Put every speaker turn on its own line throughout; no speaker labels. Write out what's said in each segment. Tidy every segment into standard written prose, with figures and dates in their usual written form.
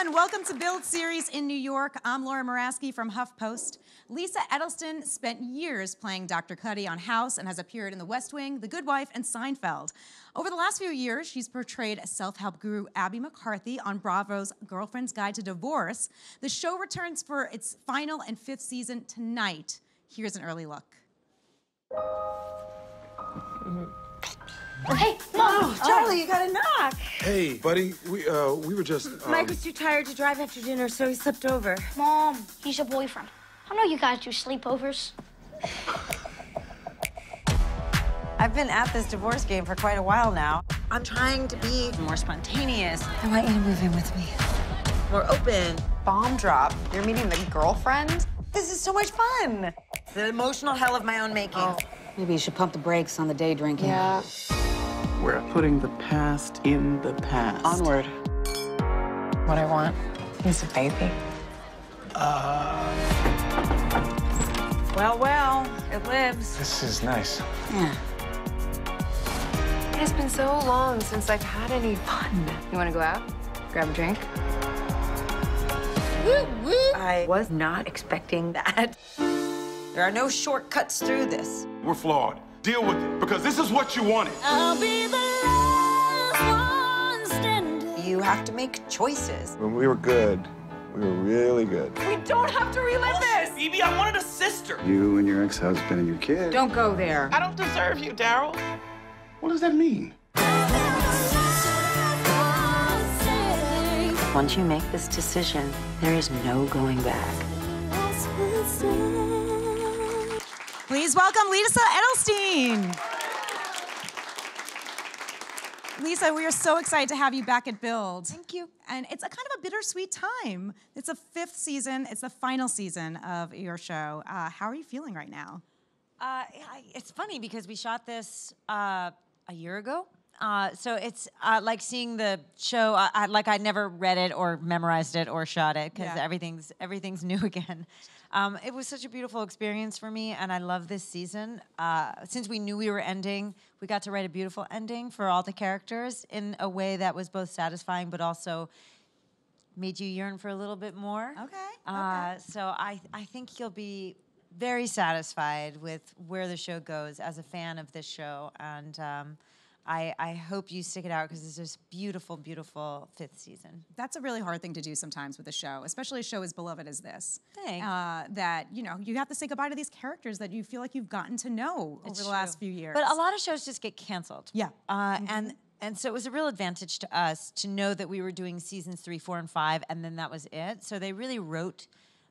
everyone. Welcome to Build Series in New York. I'm Laura Muraski from HuffPost. Lisa Edelstein spent years playing Dr. Cuddy on House and has appeared in The West Wing, The Good Wife, and Seinfeld. Over the last few years, she's portrayed self-help guru Abbie McCarthy on Bravo's Girlfriend's Guide to Divorce. The show returns for its final and 5th season tonight. Here's an early look.
Hey, Mom!
Charlie, you gotta knock.
Hey, buddy, we were just.
Mike was too tired to drive after dinner, so he slept over.
Mom, he's your boyfriend. I know you guys do sleepovers.
I've been at this divorce game for quite a while now. I'm trying to be more spontaneous. I want you to move in with me. More open.
Bomb drop. You're meeting the girlfriend?
This is so much fun. It's an emotional hell of my own making.
Oh.
Maybe you should pump the brakes on the day drinking.
Yeah.
We're putting the past in the past.
Onward.
What I want is a baby.
Well, it lives.
This is nice.
Yeah.
It has been so long since I've had any fun. You want to go out? Grab a drink?
Woo, woo. I was not expecting that. There are no shortcuts through this.
We're flawed. Deal with it, because this is what you wanted.
I'll be the last one standing.
You have to make choices.
When we were good, we were really good.
We don't have to relive this.
Phoebe, I wanted a sister.
You and your ex-husband and your kid.
Don't go there.
I don't deserve you, Daryl.
What does that mean?
Once you make this decision, there is no going back.
Please welcome Lisa Edelstein. Lisa, we are so excited to have you back at Build.
Thank you.
And it's a kind of a bittersweet time. It's a 5th season. It's the final season of your show. How are you feeling right now?
It's funny because we shot this a year ago. So it's like seeing the show, like I never read it or memorized it or shot it because everything's new again. It was such a beautiful experience for me, and I love this season. Since we knew we were ending, we got to write a beautiful ending for all the characters in a way that was both satisfying but also made you yearn for a little bit more.
Okay.
So I think you'll be very satisfied with where the show goes as a fan of this show, and I hope you stick it out because it's this beautiful, beautiful 5th season.
That's a really hard thing to do sometimes with a show, especially a show as beloved as this.
Thanks.
That, you know, you have to say goodbye to these characters that you feel like you've gotten to know over the last few years.
But a lot of shows just get canceled.
Yeah.
And so it was a real advantage to us to know that we were doing seasons 3, 4, and 5, and then that was it. So they really wrote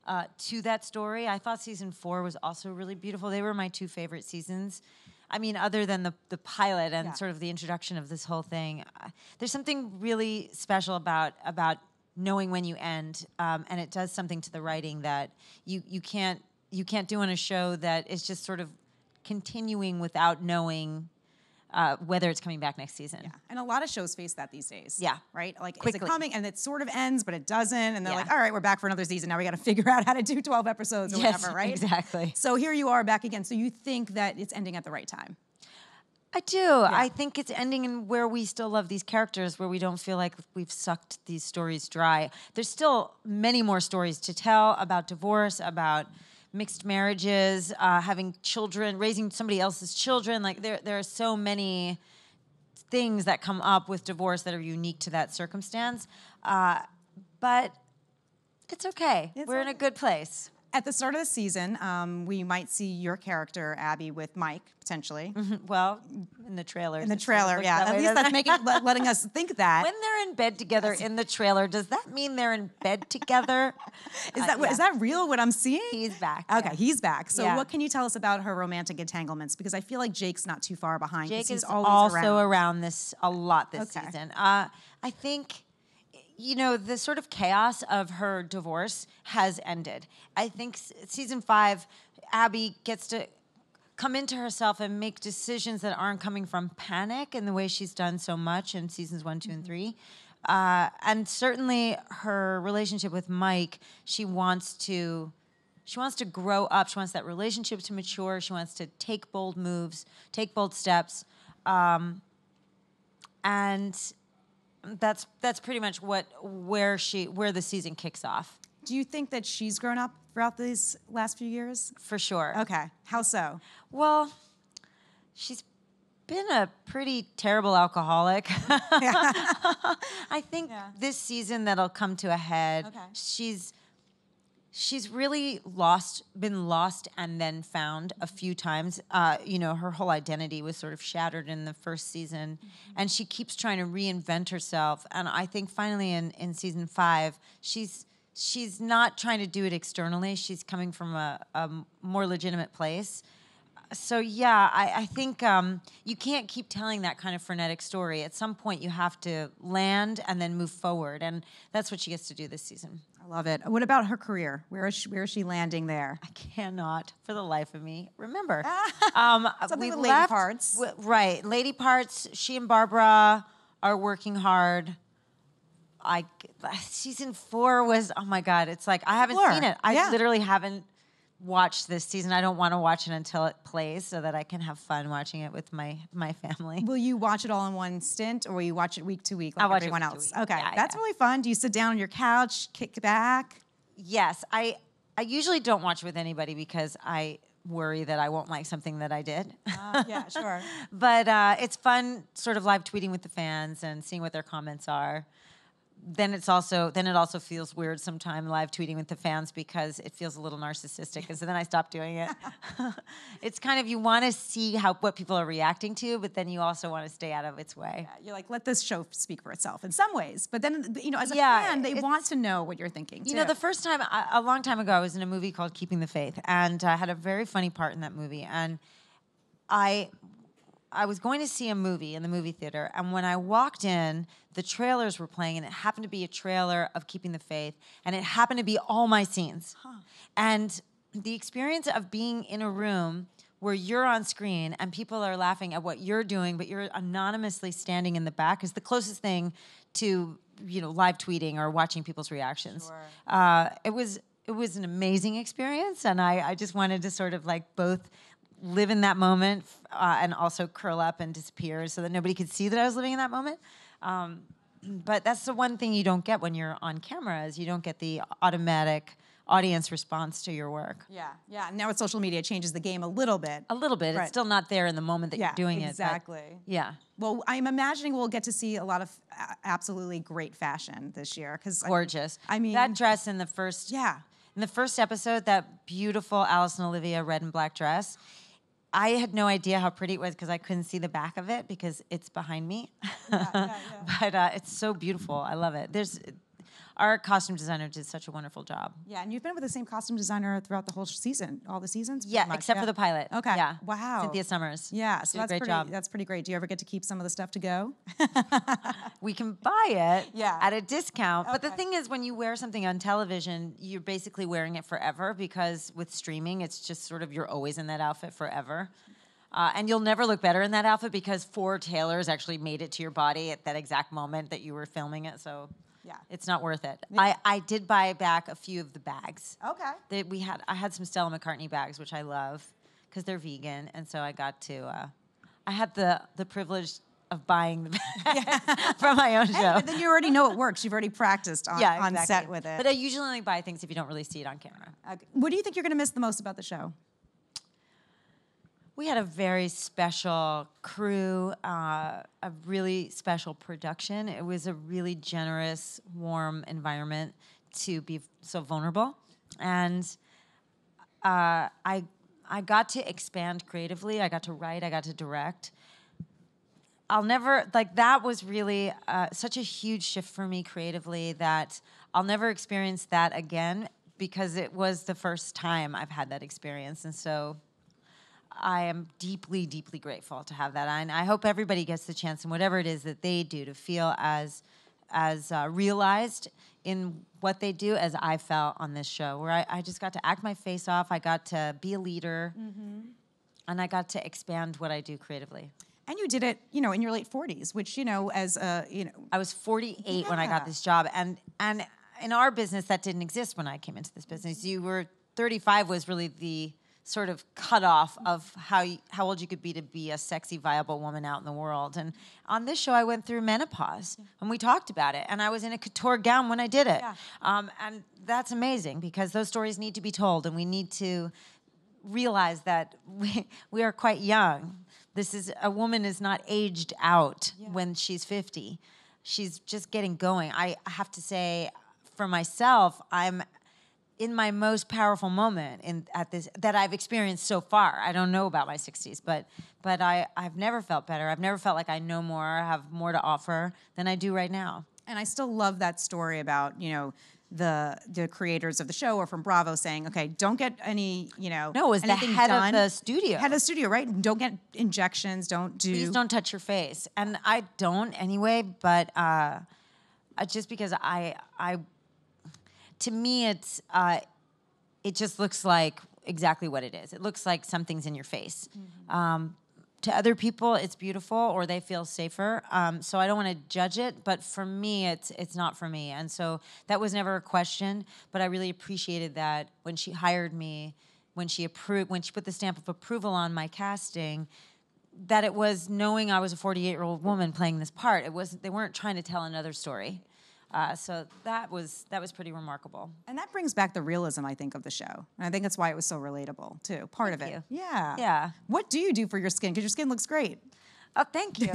to that story. I thought season 4 was also really beautiful. They were my 2 favorite seasons. I mean, other than the pilot and sort of the introduction of this whole thing, there's something really special about knowing when you end, and it does something to the writing that you can't do on a show that is just sort of continuing without knowing whether it's coming back next season.
Yeah, and a lot of shows face that these days.
Yeah.
Right? Like,
Quickly.
is it coming? And it sort of ends, but it doesn't. And they're
Yeah.
like, all right, we're back for another season. Now we got to figure out how to do 12 episodes or whatever, right?
Exactly.
So here you are back again. So you think that it's ending at the right time?
I do. I think it's ending in where we still love these characters, where we don't feel like we've sucked these stories dry. There's still many more stories to tell about divorce, about mixed marriages, having children, raising somebody else's children. Like there are so many things that come up with divorce that are unique to that circumstance. But it's okay. We're in a good place.
At the start of the season, we might see your character, Abbie, with Mike, potentially.
Well, in the trailer.
In the trailer, yeah. At least that's letting us think that.
When they're in bed together in the trailer, does that mean they're in bed together?
Is that real, what I'm seeing?
He's back.
Okay,
yeah.
he's back. So
Yeah.
what can you tell us about her romantic entanglements? Because I feel like Jake's not too far behind.
Jake
He's
is
always
also around this a lot this
Okay.
season. I think, you know, the sort of chaos of her divorce has ended. I think season 5, Abbie gets to come into herself and make decisions that aren't coming from panic in the way she's done so much in seasons 1, 2, and 3. And certainly her relationship with Mike, she wants to grow up. She wants that relationship to mature. She wants to take bold moves, take bold steps. And that's pretty much where the season kicks off.
Do you think that she's grown up throughout these last few years?
For sure.
Okay. How so?
Well, she's been a pretty terrible alcoholic. I think this season that'll come to a head.
Okay.
She's really been lost and then found a few times. Her whole identity was sort of shattered in the first season, and she keeps trying to reinvent herself. And I think finally in season 5, she's not trying to do it externally. She's coming from a more legitimate place. So yeah, I think you can't keep telling that kind of frenetic story. At some point, you have to land and then move forward, and that's what she gets to do this season.
I love it. What about her career? Where is she landing there?
I cannot, for the life of me, remember.
Something with lady parts.
Right, lady parts. She and Barbara are working hard. Season 4 was, oh my God, it's like, I haven't seen it. I literally haven't watched this season. I don't want to watch it until it plays so that I can have fun watching it with my family.
Will you watch it all in one stint, or will you watch it week to week like
I'll watch
everyone
it week
else?
to week.
Okay,
Yeah,
that's really fun. Do you sit down on your couch, kick back?
Yes, I usually don't watch it with anybody because I worry that I won't like something that I did.
Yeah, sure.
But it's fun sort of live tweeting with the fans and seeing what their comments are. Then it also feels weird sometimes live tweeting with the fans because it feels a little narcissistic, and so then I stop doing it. It's kind of, you want to see what people are reacting to, but then you also want to stay out of its way.
Yeah, you're like, let this show speak for itself in some ways, but then as a fan, they want to know what you're thinking.
You know, the first time, a long time ago, I was in a movie called Keeping the Faith, and I had a very funny part in that movie, and I was going to see a movie in the movie theater, and when I walked in, the trailers were playing, and it happened to be a trailer of Keeping the Faith, and it happened to be all my scenes. And the experience of being in a room where you're on screen and people are laughing at what you're doing, but you're anonymously standing in the back is the closest thing to, live tweeting or watching people's reactions. Sure. It was an amazing experience, and I just wanted to sort of like both live in that moment and also curl up and disappear so that nobody could see that I was living in that moment. But that's the one thing you don't get when you're on camera is you don't get the automatic audience response to your work.
Yeah. Now with social media, it changes the game a little bit.
A little bit. Right. It's still not there in the moment that you're doing
exactly.
it. Yeah.
Well, I'm imagining we'll get to see a lot of absolutely great fashion this year.
Gorgeous.
I mean,
that dress in the first episode, that beautiful Alice and Olivia red and black dress, I had no idea how pretty it was because I couldn't see the back of it because it's behind me. But it's so beautiful. I love it. Our costume designer did such a wonderful job.
Yeah, and you've been with the same costume designer throughout the whole season, all the seasons?
Yeah, except for the pilot.
Okay.
Yeah.
Wow.
Cynthia Summers.
Yeah, so
that's job.
That's pretty great. Do you ever get to keep some of the stuff to go?
We can buy it at a discount.
Okay.
But the thing is, when you wear something on television, you're basically wearing it forever because with streaming, it's just sort of you're always in that outfit forever. And you'll never look better in that outfit because 4 tailors actually made it to your body at that exact moment that you were filming it. So it's not worth it. Yeah. I did buy back a few of the bags.
Okay.
I had some Stella McCartney bags, which I love because they're vegan, and so I got to. I had the privilege of buying the bags from my own show.
But then you already know it works. You've already practiced on set with it.
But I usually only buy things if you don't really see it on camera.
Okay. What do you think you're going to miss the most about the show?
We had a very special crew, a really special production. It was a really generous, warm environment to be so vulnerable. And I got to expand creatively. I got to write. I got to direct. That was really such a huge shift for me creatively that I'll never experience that again because it was the first time I've had that experience. And so I am deeply, deeply grateful to have that. And I hope everybody gets the chance in whatever it is that they do to feel as realized in what they do as I felt on this show, where I just got to act my face off. I got to be a leader, and I got to expand what I do creatively.
And you did it, in your late 40s, which,
I was 48 when I got this job. And in our business, that didn't exist when I came into this business. 35 was really sort of cutoff of how old you could be to be a sexy, viable woman out in the world. And on this show, I went through menopause, and we talked about it. And I was in a couture gown when I did it.
Yeah.
And that's amazing because those stories need to be told, and we need to realize that we are quite young. A woman is not aged out when she's 50. She's just getting going. I have to say, for myself, I'm in my most powerful moment that I've experienced so far. I don't know about my 60s, but I've never felt better. I've never felt like I know more, have more to offer than I do right now.
And I still love that story about, the creators of the show or from Bravo saying, okay, don't get any,
No, it was the
anything
head
done.
of the studio.
Head of the studio, right? Don't get injections,
Please don't touch your face. And I don't anyway, but just because to me, it just looks like exactly what it is. It looks like something's in your face. Mm-hmm. To other people, it's beautiful or they feel safer. So I don't want to judge it, but for me, it's not for me. And so that was never a question, but I really appreciated that when she hired me, when she put the stamp of approval on my casting, that it was knowing I was a 48-year-old woman playing this part. They weren't trying to tell another story. So that was pretty remarkable.
And that brings back the realism, I think, of the show. And I think that's why it was so relatable, too. Thank you. Yeah.
Yeah.
What do you do for your skin? Because your skin looks great.
Oh, thank you.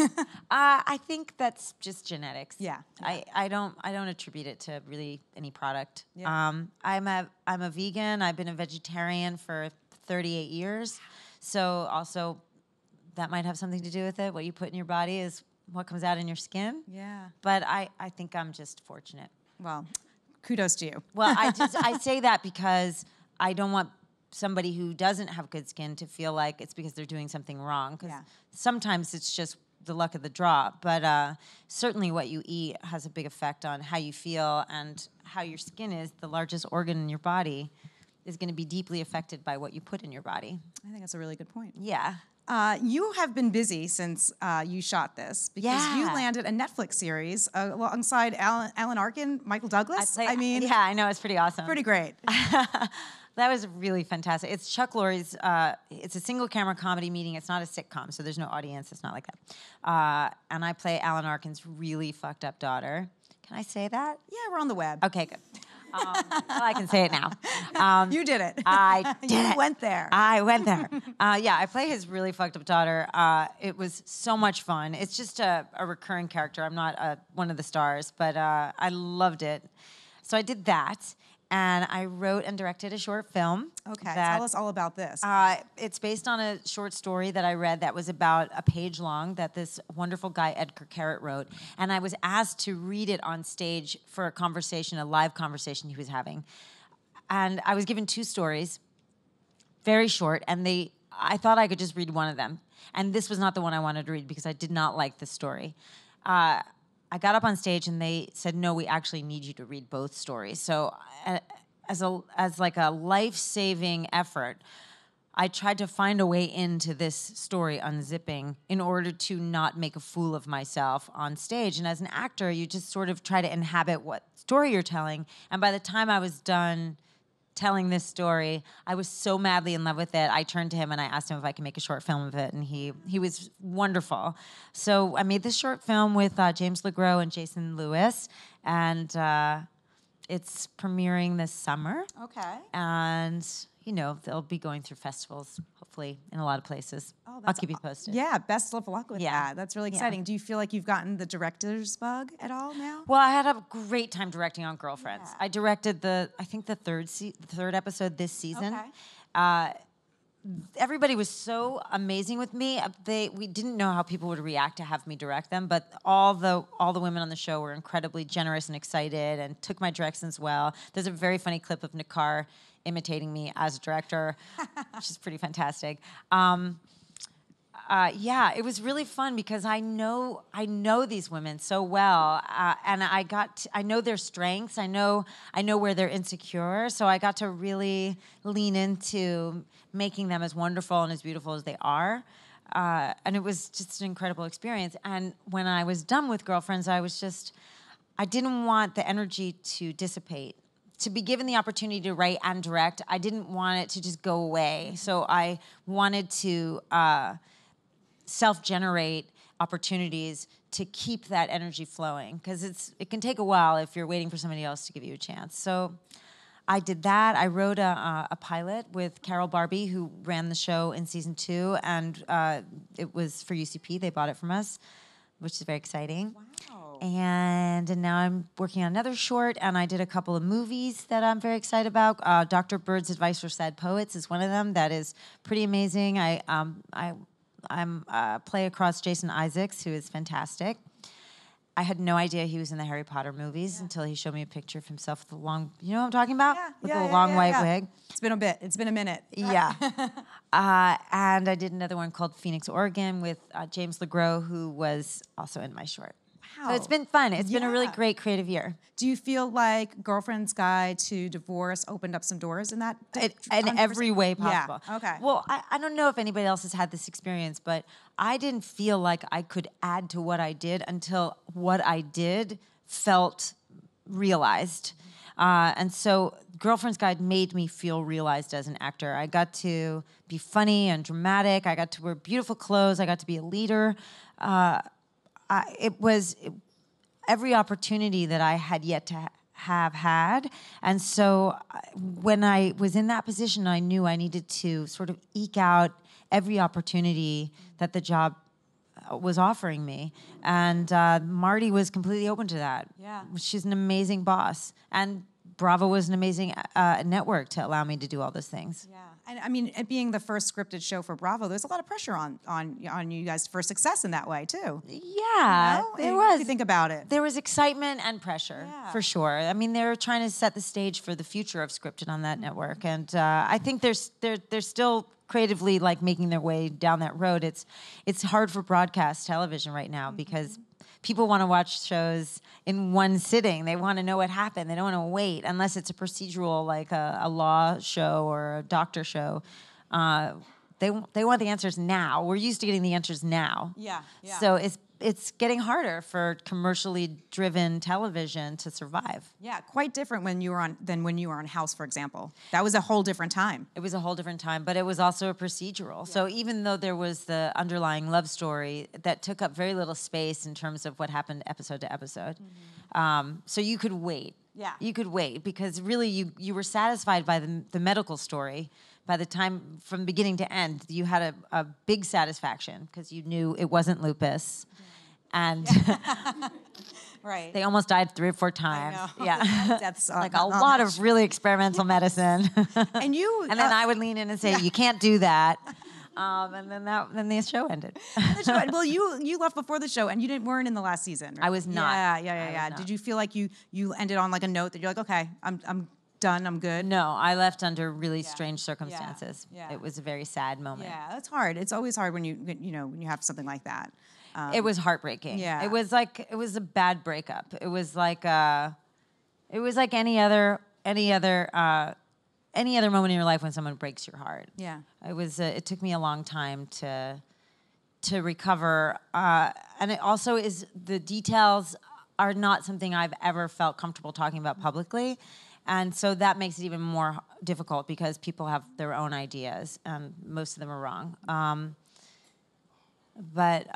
I think that's just genetics.
Yeah.
I don't attribute it to really any product.
Yeah.
I'm a vegan. I've been a vegetarian for 38 years. So also that might have something to do with it. What you put in your body is what comes out in your skin.
Yeah.
But I think I'm just fortunate.
Well, kudos to you.
Well, I say that because I don't want somebody who doesn't have good skin to feel like it's because they're doing something wrong. Because sometimes it's just the luck of the draw. But certainly what you eat has a big effect on how you feel, and how your skin is, the largest organ in your body, is going to be deeply affected by what you put in your body.
I think that's a really good point.
Yeah.
You have been busy since you shot this because you landed a Netflix series alongside Alan Arkin, Michael Douglas.
Yeah, I know. It's pretty awesome.
Pretty great.
That was really fantastic. It's Chuck Lorre's, it's a single camera comedy meeting. It's not a sitcom, so there's no audience. It's not like that. And I play Alan Arkin's really fucked up daughter. Can I say that?
Yeah, we're on the web.
Okay, good. Well, I can say it now.
You did it.
I did
You
it.
went there.
I went there. I play his really fucked up daughter. It was so much fun. It's just a recurring character. I'm not one of the stars, but I loved it. So I did that, and I wrote and directed a short film.
Okay, tell us all about this.
It's based on a short story that I read that was about a page long that this wonderful guy, Edgar Carrot, wrote. And I was asked to read it on stage for a live conversation he was having. And I was given 2 stories, very short, and I thought I could just read one of them. And this was not the one I wanted to read because I did not like the story. I got up on stage and they said, no, we actually need you to read both stories. So as like a life-saving effort, I tried to find a way into this story unzipping in order to not make a fool of myself on stage. And as an actor, you just sort of try to inhabit what story you're telling. And by the time I was done telling this story, I was so madly in love with it. I turned to him and I asked him if I could make a short film of it, and he was wonderful. So I made this short film with James LeGros and Jason Lewis, and it's premiering this summer.
Okay.
And they'll be going through festivals, hopefully, in a lot of places.
Oh,
I'll keep you posted.
Yeah, best of luck with that. That's really exciting. Do you feel like you've gotten the director's bug at all now?
Well, I had a great time directing on Girlfriends. I directed the third episode this season.
Okay.
Everybody was so amazing with me. We didn't know how people would react to have me direct them, but all the women on the show were incredibly generous and excited and took my directions well. There's a very funny clip of Nakar imitating me as a director, which is pretty fantastic. It was really fun because I know these women so well, and I know their strengths. I know where they're insecure, so I got to really lean into making them as wonderful and as beautiful as they are. And it was just an incredible experience. And when I was done with Girlfriends, I didn't want the energy to dissipate. to be given the opportunity to write and direct, I didn't want it to just go away. So I wanted to self-generate opportunities to keep that energy flowing, because it can take a while if you're waiting for somebody else to give you a chance. So I did that. I wrote a pilot with Carol Barbie, who ran the show in season 2, and it was for UCP. They bought it from us, which is very exciting. Wow. And now I'm working on another short, and I did a couple of movies that I'm very excited about. Dr. Bird's Advice for Sad Poets is one of them. That is pretty amazing. I'm play across Jason Isaacs, who is fantastic. I had no idea he was in the Harry Potter movies until he showed me a picture of himself with the long, you know what I'm talking about? With the long white wig.
It's been a bit. It's been a minute.
Yeah. And I did another one called Phoenix, Oregon with James LeGros, who was also in my short.
Wow.
So it's been fun. It's been a really great creative year.
Do you feel like Girlfriend's Guide to Divorce opened up some doors in that?
In every way possible.
Yeah, okay.
Well, I don't know if anybody else has had this experience, but I didn't feel like I could add to what I did until what I did felt realized. And so Girlfriend's Guide made me feel realized as an actor. I got to be funny and dramatic. I got to wear beautiful clothes. I got to be a leader. It was every opportunity that I had yet to have had. And so when I was in that position, I knew I needed to sort of eke out every opportunity that the job was offering me. And Marty was completely open to that.
Yeah.
She's an amazing boss. And Bravo was an amazing network to allow me to do all those things.
Yeah, and I mean, it being the first scripted show for Bravo, there's a lot of pressure on you guys for success in that way too.
Yeah,
you know?
there was.
If you think about it,
there was excitement and pressure for sure. I mean, they were trying to set the stage for the future of scripted on that network, and I think they're still creatively like making their way down that road. It's hard for broadcast television right now because people want to watch shows in one sitting. They want to know what happened. They don't want to wait unless it's a procedural like a law show or a doctor show. They want the answers now. We're used to getting the answers now.
Yeah.
So it's getting harder for commercially driven television to survive.
Yeah, quite different than when you were on House, for example. That was a whole different time.
It was a whole different time, but it was also a procedural. Yeah. So even though there was the underlying love story, that took up very little space in terms of what happened episode to episode. So you could wait.
Yeah.
You could wait because really you were satisfied by the medical story. By the time, from beginning to end, you had a big satisfaction because you knew it wasn't lupus. And
right.
They almost died 3 or 4 times.
I know.
Yeah.
That's
like a lot of really experimental medicine.
And you
and then I would lean in and say, you can't do that. And then the show ended.
Well, you left before the show, and you weren't in the last season. Right?
I was not.
Yeah. Did you feel like you ended on like a note that you're like, okay, I'm done, I'm good?
No, I left under really strange circumstances.
Yeah.
It was a very sad moment.
Yeah, that's hard. It's always hard when you have something like that.
It was heartbreaking.
Yeah.
It was a bad breakup. It was like any other moment in your life when someone breaks your heart.
Yeah.
It took me a long time to recover, and it also is the details are not something I've ever felt comfortable talking about publicly, and so that makes it even more difficult because people have their own ideas, and most of them are wrong. But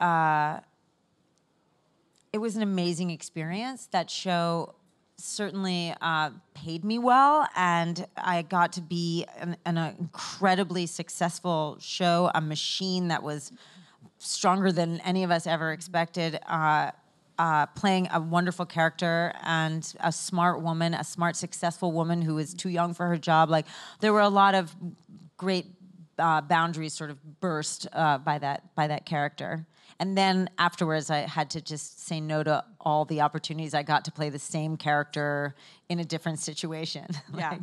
it was an amazing experience. That show certainly paid me well, and I got to be an incredibly successful show, a machine that was stronger than any of us ever expected, playing a wonderful character and a smart woman, a smart, successful woman who was too young for her job. Like, there were a lot of great boundaries sort of burst by that character. And then afterwards, I had to just say no to all the opportunities I got to play the same character in a different situation.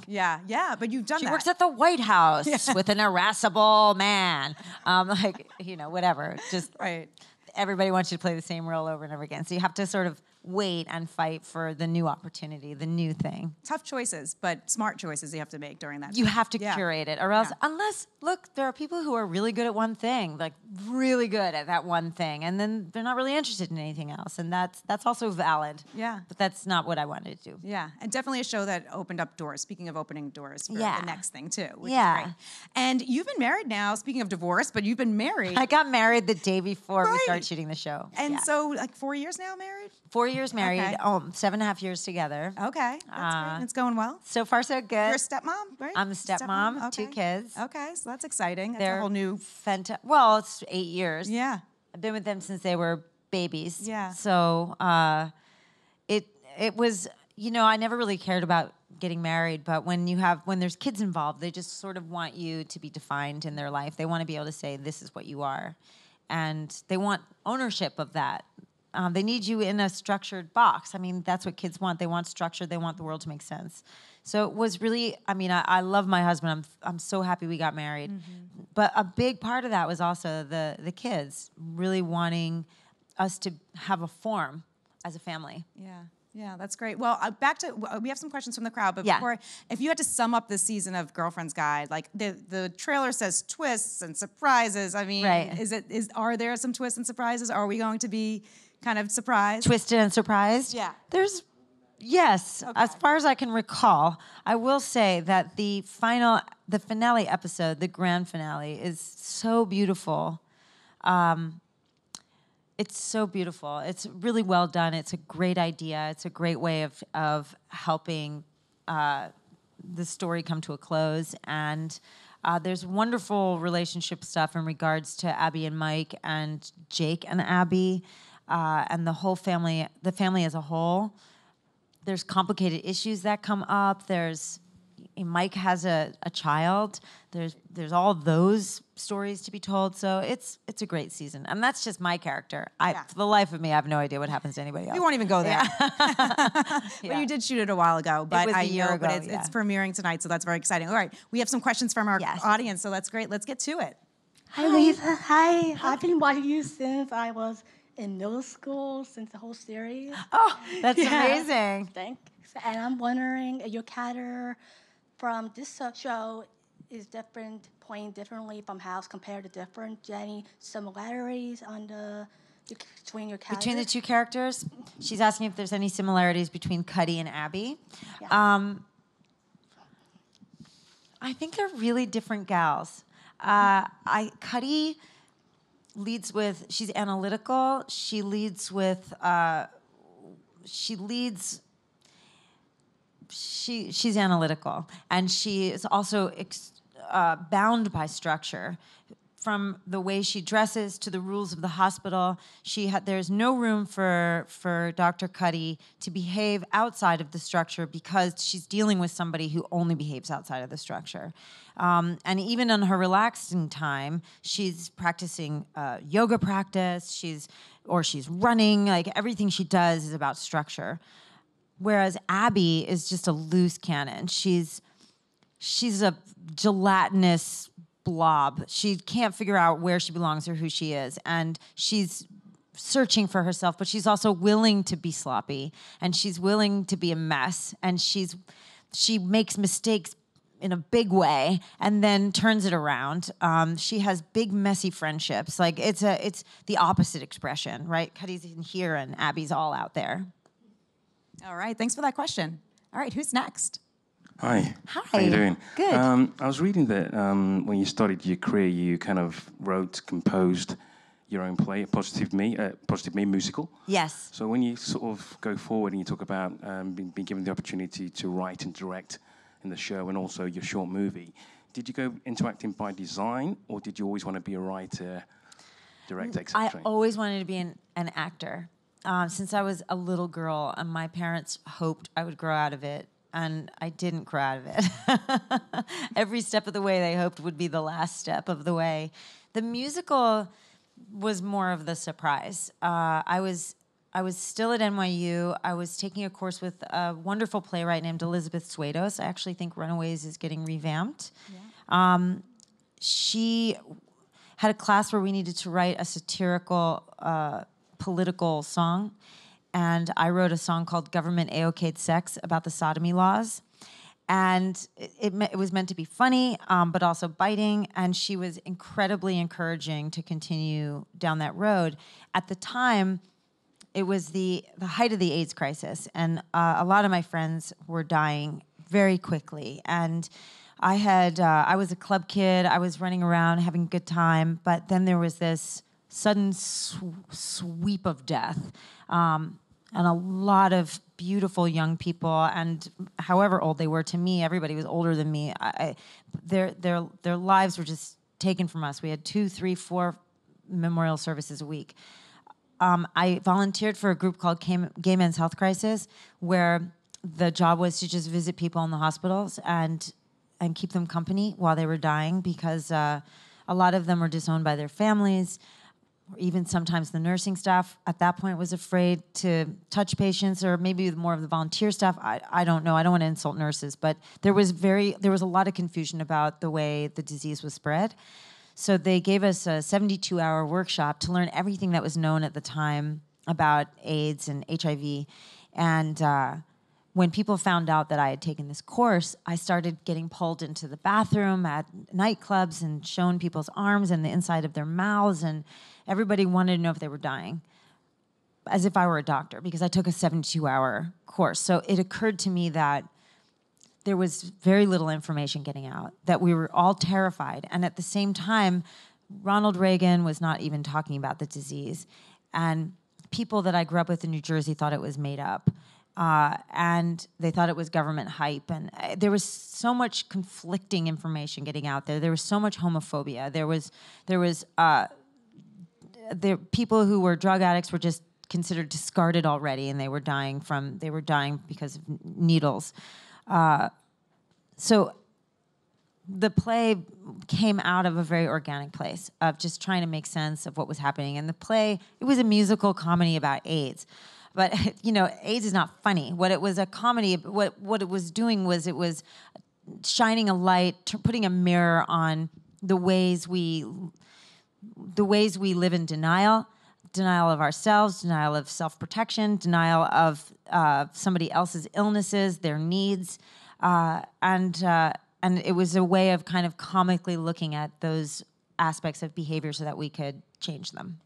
Yeah. But you've done that.
She works at the White House with an irascible man. Whatever. Just
right.
Everybody wants you to play the same role over and over again. So you have to sort of wait and fight for the new opportunity, the new thing.
Tough choices, but smart choices you have to make during that
You
time.
have to curate it, or else, unless, look, there are people who are really good at one thing, like really good at that one thing, and then they're not really interested in anything else, and that's also valid.
Yeah.
But that's not what I wanted to do.
Yeah, and definitely a show that opened up doors. Speaking of opening doors for
Yeah.
the next thing too, which
Yeah.
is great. And you've been married now. Speaking of divorce, but you've been married.
I got married the day before we
Right.
started shooting the show.
And
Yeah.
so, like 4 years now married?
4 years married,
Okay.
7.5 years together.
Okay, that's great. And it's going well.
So far, so good.
You're a stepmom, right?
I'm a stepmom,
Okay.
2 kids.
Okay, so that's exciting. That's
They're
a whole new.
Well, it's 8 years.
Yeah.
I've been with them since they were babies.
Yeah.
So it was, I never really cared about getting married, but when there's kids involved, they just sort of want you to be defined in their life. They want to be able to say, this is what you are. And they want ownership of that. They need you in a structured box. I mean, that's what kids want. They want structure. They want the world to make sense. So it was really, I love my husband. I'm so happy we got married. Mm-hmm. But a big part of that was also the kids really wanting us to have a form as a family.
Yeah. Yeah, that's great. Well, back to, we have some questions from the crowd, but before, if you had to sum up this season of Girlfriend's Guide, like the trailer says twists and surprises. I mean,
Right.
Are there some twists and surprises? Are we going to be kind of surprised?
Twisted and surprised?
Yeah.
Yes.
Okay.
As far as I can recall, I will say that the finale episode, the grand finale, is so beautiful. It's so beautiful. It's really well done. It's a great idea. It's a great way of helping the story come to a close. And there's wonderful relationship stuff in regards to Abbie and Mike and Jake and Abbie and the whole family, the family as a whole. There's complicated issues that come up. Mike has a child. There's all those stories to be told. So it's a great season. And that's just my character. For the life of me, I have no idea what happens to anybody else.
We won't even go there. But you did shoot it a while ago. But
was a year ago,
but it's premiering tonight, so that's very exciting. All right, we have some questions from our audience, so that's great. Let's get to it.
Hi, Lisa. Hi. I've been watching you since I was in middle school, since the whole series.
Oh, that's amazing.
Thanks. And I'm wondering, your character from this show is playing differently from House compared to different. Do you have any similarities between your characters?
Between the two characters? She's asking if there's any similarities between Cuddy and Abbie.
Yeah.
I think they're really different gals. Cuddy leads with, she's analytical. She's analytical, and she is also bound by structure. From the way she dresses to the rules of the hospital, there's no room for Dr. Cuddy to behave outside of the structure because she's dealing with somebody who only behaves outside of the structure. And even in her relaxing time, she's practicing yoga practice. She's running. Like everything she does is about structure. Whereas Abbie is just a loose cannon. She's a gelatinous blob. She can't figure out where she belongs or who she is. And she's searching for herself, but she's also willing to be sloppy. And she's willing to be a mess. And she makes mistakes in a big way and then turns it around. She has big, messy friendships. Like it's the opposite expression, right? Cuddy's in here and Abbie's all out there.
All right, thanks for that question. All right, who's next?
Hi.
Hi.
How you doing?
Good.
I was reading that when you started your career, you kind of composed your own play, Positive Me musical.
Yes.
So when you sort of go forward and you talk about being given the opportunity to write and direct in the show and also your short movie, did you go into acting by design or did you always want to be a writer, director, etc.?
I always wanted to be an actor. Since I was a little girl, and my parents hoped I would grow out of it, and I didn't grow out of it. Every step of the way they hoped would be the last step of the way. The musical was more of the surprise. I was still at NYU. I was taking a course with a wonderful playwright named Elizabeth Swados. I actually think Runaways is getting revamped. Yeah. She had a class where we needed to write a satirical political song, and I wrote a song called Government A-OK'd Sex about the sodomy laws. And it was meant to be funny, but also biting. And she was incredibly encouraging to continue down that road. At the time, it was the height of the AIDS crisis. And a lot of my friends were dying very quickly. And I was a club kid. I was running around having a good time. But then there was this sudden sweep of death. And a lot of beautiful young people, and however old they were, to me, everybody was older than me. Their lives were just taken from us. We had 2, 3, 4 memorial services a week. I volunteered for a group called Gay Men's Health Crisis, where the job was to just visit people in the hospitals and keep them company while they were dying, because a lot of them were disowned by their families. Or even sometimes the nursing staff at that point was afraid to touch patients, or maybe more of the volunteer staff. I don't know. I don't want to insult nurses, but there was a lot of confusion about the way the disease was spread. So they gave us a 72-hour workshop to learn everything that was known at the time about AIDS and HIV. And when people found out that I had taken this course, I started getting pulled into the bathroom at nightclubs and shown people's arms and the inside of their mouths, and everybody wanted to know if they were dying, as if I were a doctor, because I took a 72-hour course. So it occurred to me that there was very little information getting out, that we were all terrified. And at the same time, Ronald Reagan was not even talking about the disease. And people that I grew up with in New Jersey thought it was made up. And they thought it was government hype. And there was so much conflicting information getting out there. There was so much homophobia. There was people who were drug addicts were just considered discarded already, and they were dying because of needles. So the play came out of a very organic place of just trying to make sense of what was happening. And the play, it was a musical comedy about AIDS. But, AIDS is not funny. What it was a comedy, what it was doing was it was shining a light, putting a mirror on the ways we live in denial of ourselves, denial of self-protection, denial of somebody else's illnesses, their needs. And it was a way of kind of comically looking at those aspects of behavior so that we could change them.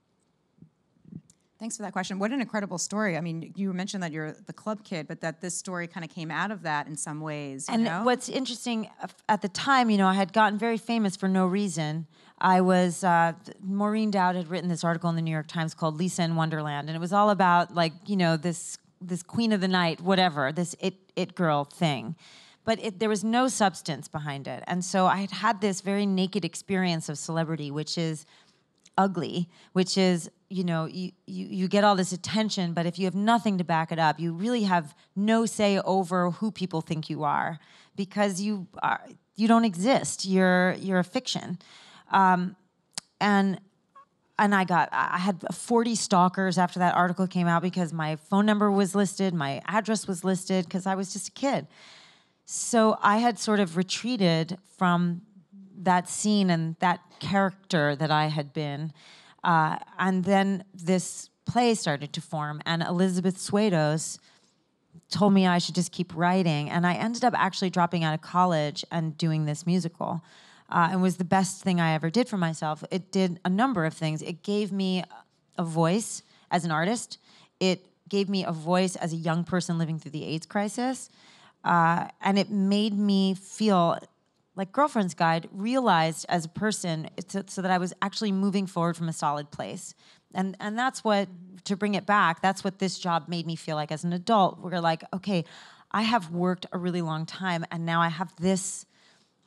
Thanks for that question. What an incredible story. I mean, you mentioned that you're the club kid, but that this story kind of came out of that in some ways.
And what's interesting, at the time, I had gotten very famous for no reason. I was, Maureen Dowd had written this article in the New York Times called Lisa in Wonderland, and it was all about, this queen of the night, whatever, this it girl thing. But there was no substance behind it. And so I had this very naked experience of celebrity, which is ugly, which is, you get all this attention, but if you have nothing to back it up, you really have no say over who people think you are, because you don't exist. You're a fiction. And I had 40 stalkers after that article came out, because my phone number was listed, my address was listed, because I was just a kid. So I had sort of retreated from that scene and that character that I had been. And then this play started to form, and Elizabeth Swados told me I should just keep writing. And I ended up actually dropping out of college and doing this musical. And was the best thing I ever did for myself. It did a number of things. It gave me a voice as an artist. It gave me a voice as a young person living through the AIDS crisis. And it made me feel like Girlfriend's Guide realized as a person, so that I was actually moving forward from a solid place. And that's what, to bring it back, that's what this job made me feel like as an adult. We're like, okay, I have worked a really long time, and now I have this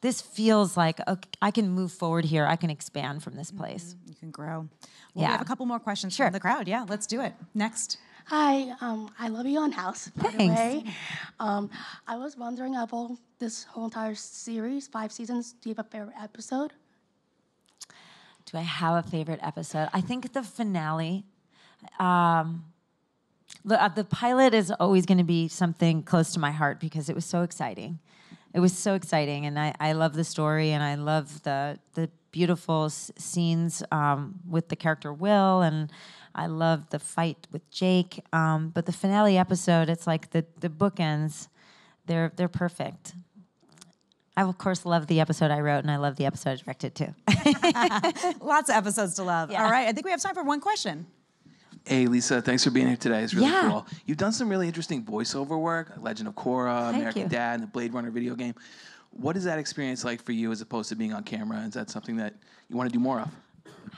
feels like, okay, I can move forward here. I can expand from this place.
You can grow. Well, we have a couple more questions from the crowd. Yeah, let's do it. Next.
Hi, I love you on House, by the way. I was wondering, about this whole entire series, 5 seasons, do you have a favorite episode?
Do I have a favorite episode? I think the finale. The pilot is always going to be something close to my heart, because it was so exciting. It was so exciting, and I love the story, and I love the beautiful scenes with the character Will, and I love the fight with Jake. But the finale episode, it's like the bookends. They're perfect. I, of course, love the episode I wrote, and I love the episode I directed, too.
Lots of episodes to love.
Yeah.
All right, I think we have time for one question.
Hey, Lisa, thanks for being here today. It's really
Yeah.
cool. You've done some really interesting voiceover work, like Legend of Korra,
Thank
American
you.
Dad, and the Blade Runner video game. What is that experience like for you as opposed to being on camera? Is that something that you want to do more of?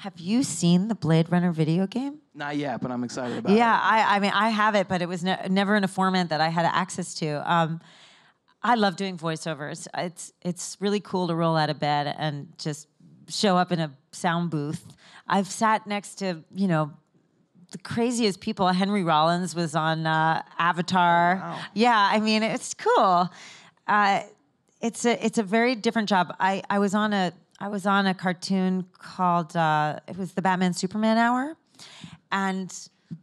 Have you seen the Blade Runner video game?
Not yet, but I'm excited about it.
Yeah, I mean, I have it, but it was never in a format that I had access to. I love doing voiceovers. It's really cool to roll out of bed and just show up in a sound booth. I've sat next to, the craziest people. Henry Rollins was on Avatar.
Wow.
Yeah, I mean, it's cool. It's a very different job. I was on a cartoon called it was the Batman Superman Hour, and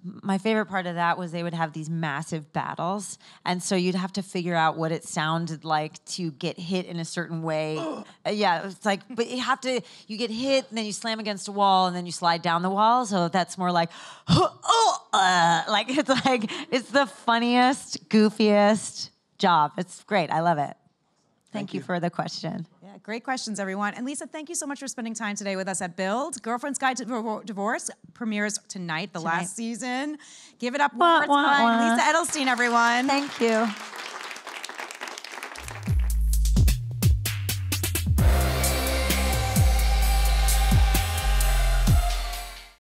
my favorite part of that was they would have these massive battles, and so you'd have to figure out what it sounded like to get hit in a certain way. Yeah, it's like, but you get hit, and then you slam against a wall, and then you slide down the wall. So that's more like, it's the funniest, goofiest job. It's great. I love it. Thank you for the question.
Yeah, great questions, everyone. And Lisa, thank you so much for spending time today with us at Build. Girlfriend's Guide to Divorce premieres tonight, the last season. Give it up one more time. Lisa Edelstein, everyone.
Thank you.